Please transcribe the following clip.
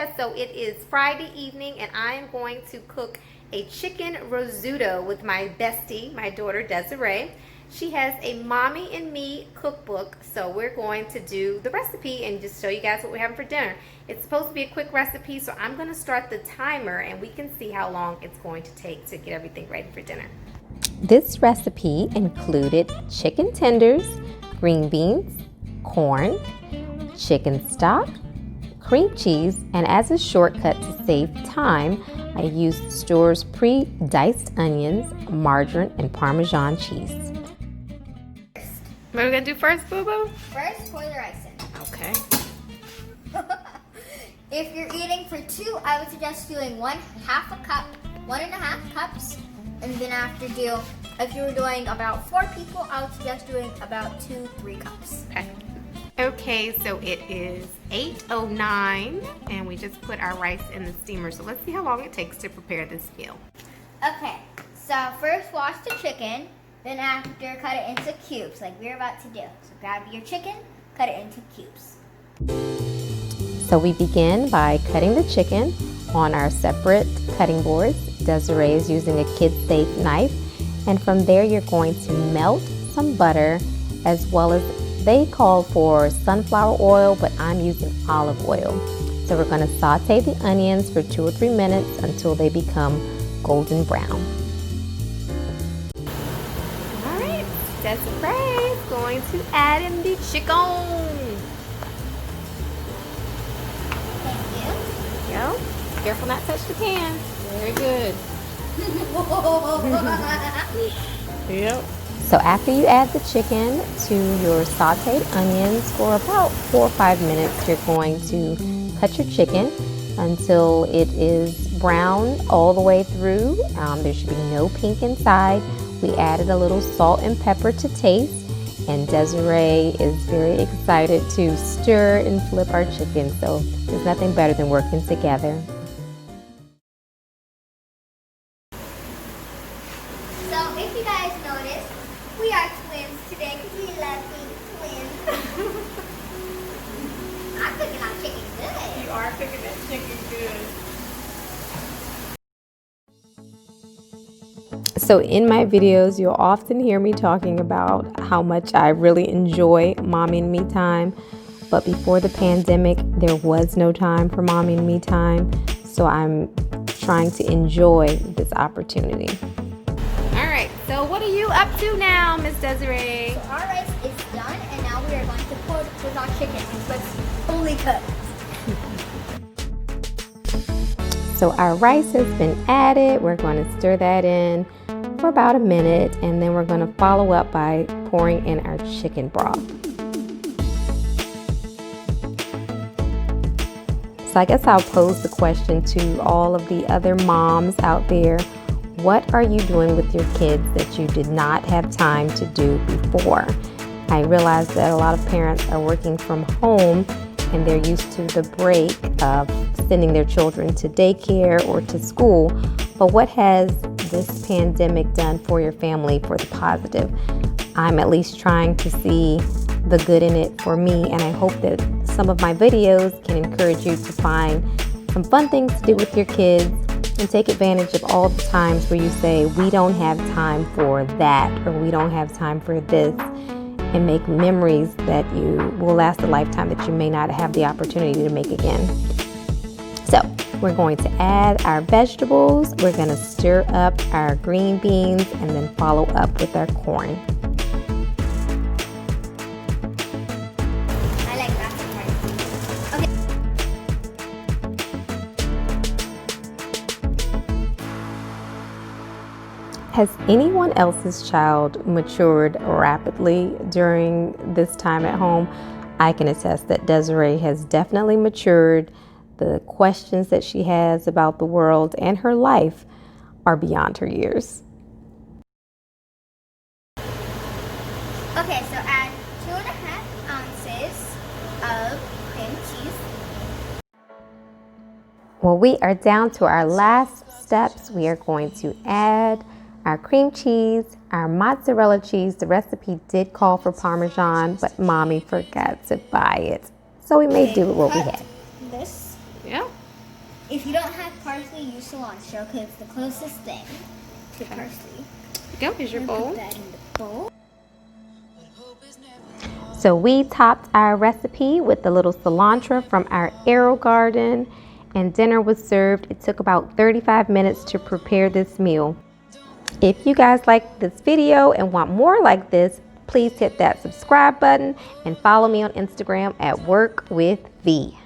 guys, so it is Friday evening and I am going to cook a chicken risotto with my bestie, my daughter Desiree. She has a Mommy and Me cookbook, so we're going to do the recipe and just show you guys what we're having for dinner. It's supposed to be a quick recipe, so I'm going to start the timer and we can see how long it's going to take to get everything ready for dinner. This recipe included chicken tenders, green beans, corn, chicken stock, cream cheese, and as a shortcut to save time, I used the store's pre-diced onions, margarine, and Parmesan cheese. What are we gonna do first, Boo Boo? First, pour the rice in. Okay. If you're eating for two, I would suggest doing 1/2 cup, 1.5 cups, and then if you were doing about 4 people, I would suggest doing about 2-3 cups. Okay. Okay, so it is 8:09 and we just put our rice in the steamer. So let's see how long it takes to prepare this meal. Okay, so first wash the chicken, then after cut it into cubes like we're about to do. So grab your chicken, cut it into cubes. So we begin by cutting the chicken on our separate cutting boards. Desiree is using a kid-safe knife, and from there you're going to melt some butter, as well as they call for sunflower oil, but I'm using olive oil. So we're going to saute the onions for 2 or 3 minutes until they become golden brown. All right, Desiree is going to add in the chicken. Thank you. There you go. Careful not to touch the pan. Very good. Yep. So after you add the chicken to your sauteed onions for about 4 or 5 minutes, you're going to cut your chicken until it is brown all the way through. There should be no pink inside. We added a little salt and pepper to taste, and Desiree is very excited to stir and flip our chicken. So there's nothing better than working together. So if you guys noticed, we are twins today because we love being twins. I'm cooking our chicken good. You are cooking that chicken good. So in my videos, you'll often hear me talking about how much I really enjoy Mommy and Me time. But before the pandemic, there was no time for Mommy and Me time. So I'm trying to enjoy this opportunity. All right, so what are you up to now, Miss Desiree? So our rice is done, and now we are going to put our chicken into it's fully cooked. So our rice has been added. We're going to stir that in for about a minute, and then we're going to follow up by pouring in our chicken broth. So I guess I'll pose the question to all of the other moms out there. What are you doing with your kids that you did not have time to do before? I realize that a lot of parents are working from home and they're used to the break of sending their children to daycare or to school. But what has this pandemic done for your family for the positive? I'm at least trying to see the good in it for me, and I hope that some of my videos can encourage you to find some fun things to do with your kids and take advantage of all the times where you say, we don't have time for that, or we don't have time for this, and make memories that you will last a lifetime that you may not have the opportunity to make again. So we're going to add our vegetables. We're going to stir up our green beans and then follow up with our corn. I like that part. Okay. Has anyone else's child matured rapidly during this time at home? I can attest that Desiree has definitely matured. The questions that she has about the world and her life are beyond her years. Okay, so add 2.5 ounces of cream cheese. Well, we are down to our last steps. We are going to add our cream cheese, our mozzarella cheese. The recipe did call for Parmesan, but Mommy forgot to buy it. So we may do what we had. This. Yeah. If you don't have parsley, use cilantro because it's the closest thing to parsley. Go, here's your bowl. Put that in the bowl. So we topped our recipe with a little cilantro from our arrow garden, and dinner was served. It took about 35 minutes to prepare this meal. If you guys like this video and want more like this, please hit that subscribe button and follow me on Instagram at Work with V.